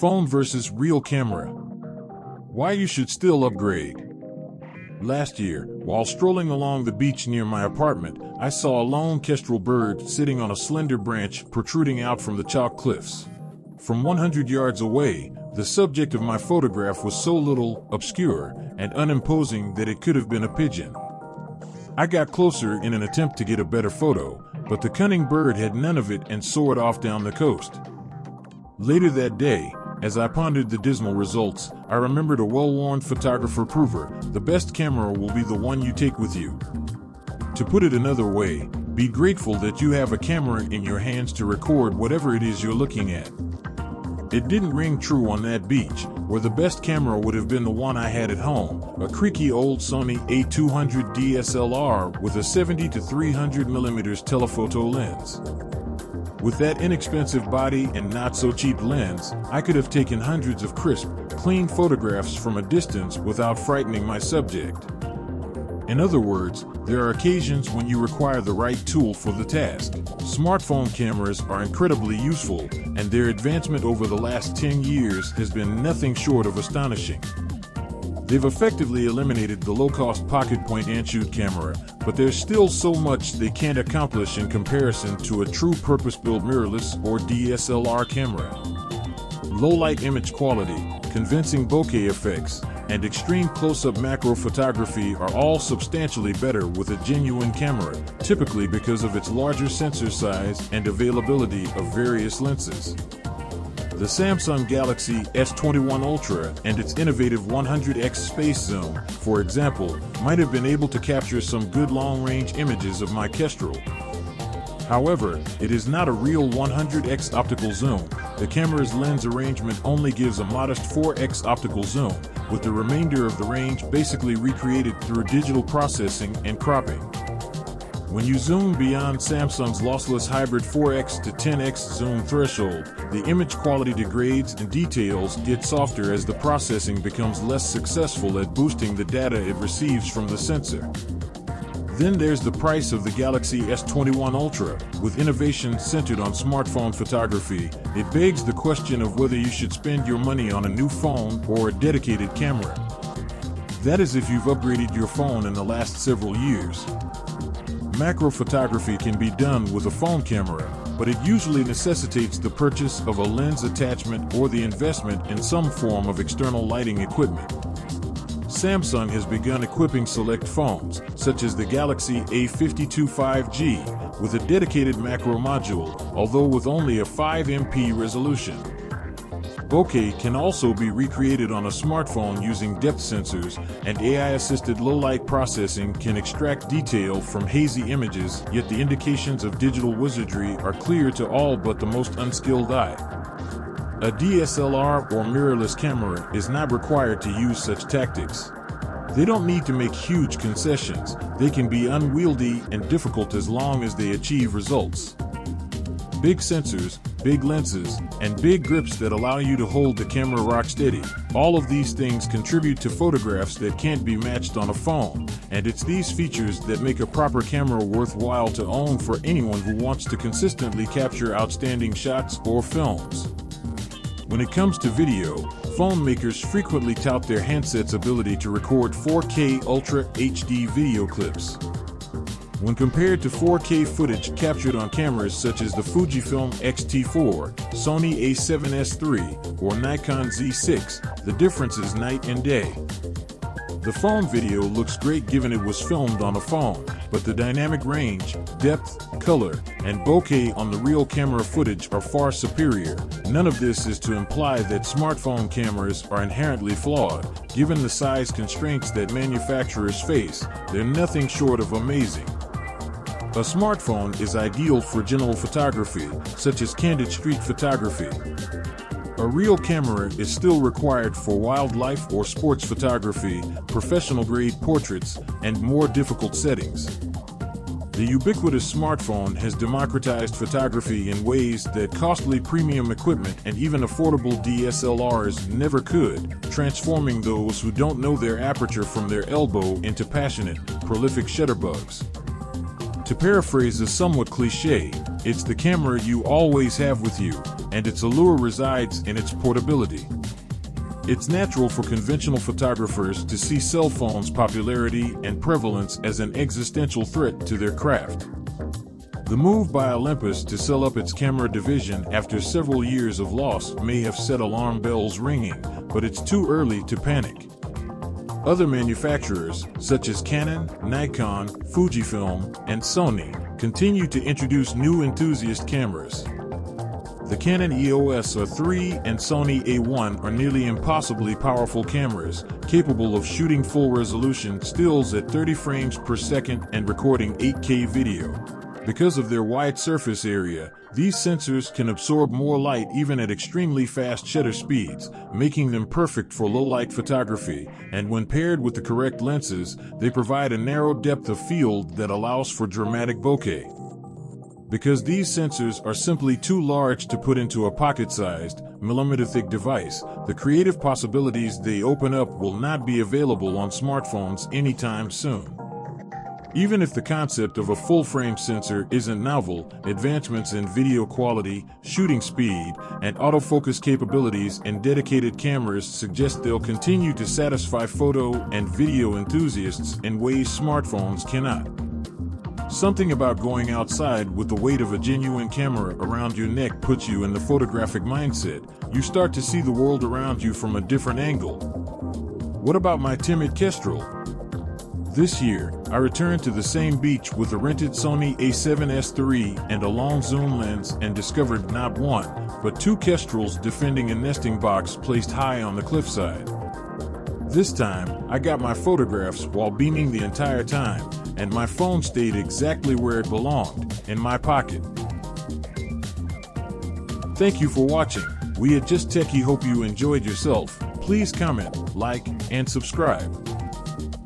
Phone versus real camera. Why you should still upgrade. Last year, while strolling along the beach near my apartment, I saw a lone kestrel bird sitting on a slender branch protruding out from the chalk cliffs. From 100 yards away, the subject of my photograph was so little, obscure, and unimposing that it could have been a pigeon. I got closer in an attempt to get a better photo, but the cunning bird had none of it and soared off down the coast. Later that day, as I pondered the dismal results, I remembered a well-worn photographer prover: the best camera will be the one you take with you. To put it another way, be grateful that you have a camera in your hands to record whatever it is you're looking at. It didn't ring true on that beach, where the best camera would have been the one I had at home, a creaky old Sony A200 DSLR with a 70 to 300 mm telephoto lens. With that inexpensive body and not-so-cheap lens, I could have taken hundreds of crisp, clean photographs from a distance without frightening my subject. In other words, there are occasions when you require the right tool for the task. Smartphone cameras are incredibly useful, and their advancement over the last 10 years has been nothing short of astonishing. They've effectively eliminated the low-cost pocket point-and-shoot camera, but there's still so much they can't accomplish in comparison to a true purpose-built mirrorless or DSLR camera. Low-light image quality, convincing bokeh effects, and extreme close-up macro photography are all substantially better with a genuine camera, typically because of its larger sensor size and availability of various lenses. The Samsung Galaxy S21 Ultra and its innovative 100x space zoom, for example, might have been able to capture some good long-range images of my kestrel. However, it is not a real 100x optical zoom. The camera's lens arrangement only gives a modest 4x optical zoom, with the remainder of the range basically recreated through digital processing and cropping. When you zoom beyond Samsung's lossless hybrid 4x to 10x zoom threshold, the image quality degrades and details get softer as the processing becomes less successful at boosting the data it receives from the sensor. Then there's the price of the Galaxy S21 Ultra. With innovation centered on smartphone photography, it begs the question of whether you should spend your money on a new phone or a dedicated camera. That is if you've upgraded your phone in the last several years. Macro photography can be done with a phone camera, but it usually necessitates the purchase of a lens attachment or the investment in some form of external lighting equipment. Samsung has begun equipping select phones, such as the Galaxy A52 5G, with a dedicated macro module, although with only a 5MP resolution. Bokeh can also be recreated on a smartphone using depth sensors, and AI-assisted low-light processing can extract detail from hazy images, yet the indications of digital wizardry are clear to all but the most unskilled eye. A DSLR or mirrorless camera is not required to use such tactics. They don't need to make huge concessions. They can be unwieldy and difficult as long as they achieve results. Big sensors, big lenses, and big grips that allow you to hold the camera rock steady. All of these things contribute to photographs that can't be matched on a phone, and it's these features that make a proper camera worthwhile to own for anyone who wants to consistently capture outstanding shots or films. When it comes to video, phone makers frequently tout their handsets' ability to record 4K Ultra HD video clips. When compared to 4K footage captured on cameras such as the Fujifilm X-T4, Sony A7S III, or Nikon Z6, the difference is night and day. The phone video looks great given it was filmed on a phone, but the dynamic range, depth, color, and bokeh on the real camera footage are far superior. None of this is to imply that smartphone cameras are inherently flawed. Given the size constraints that manufacturers face, they're nothing short of amazing. A smartphone is ideal for general photography, such as candid street photography. A real camera is still required for wildlife or sports photography, professional-grade portraits, and more difficult settings. The ubiquitous smartphone has democratized photography in ways that costly premium equipment and even affordable DSLRs never could, transforming those who don't know their aperture from their elbow into passionate, prolific shutterbugs. To paraphrase a somewhat cliche, it's the camera you always have with you, and its allure resides in its portability. It's natural for conventional photographers to see cell phones' popularity and prevalence as an existential threat to their craft. The move by Olympus to sell up its camera division after several years of loss may have set alarm bells ringing, but it's too early to panic. Other manufacturers, such as Canon, Nikon, Fujifilm, and Sony, continue to introduce new enthusiast cameras. The Canon EOS R3 and Sony A1 are nearly impossibly powerful cameras, capable of shooting full-resolution stills at 30 frames per second and recording 8K video. Because of their wide surface area, these sensors can absorb more light even at extremely fast shutter speeds, making them perfect for low-light photography, and when paired with the correct lenses, they provide a narrow depth of field that allows for dramatic bokeh. Because these sensors are simply too large to put into a pocket-sized, millimeter-thick device, the creative possibilities they open up will not be available on smartphones anytime soon. Even if the concept of a full-frame sensor isn't novel, advancements in video quality, shooting speed, and autofocus capabilities in dedicated cameras suggest they'll continue to satisfy photo and video enthusiasts in ways smartphones cannot. Something about going outside with the weight of a genuine camera around your neck puts you in the photographic mindset. You start to see the world around you from a different angle. What about my timid Kestrel? This year, I returned to the same beach with a rented Sony a7S III and a long zoom lens and discovered not one, but two Kestrels defending a nesting box placed high on the cliffside. This time, I got my photographs while beaming the entire time, and my phone stayed exactly where it belonged, in my pocket. Thank you for watching. We at Just Techie hope you enjoyed yourself. Please comment, like, and subscribe.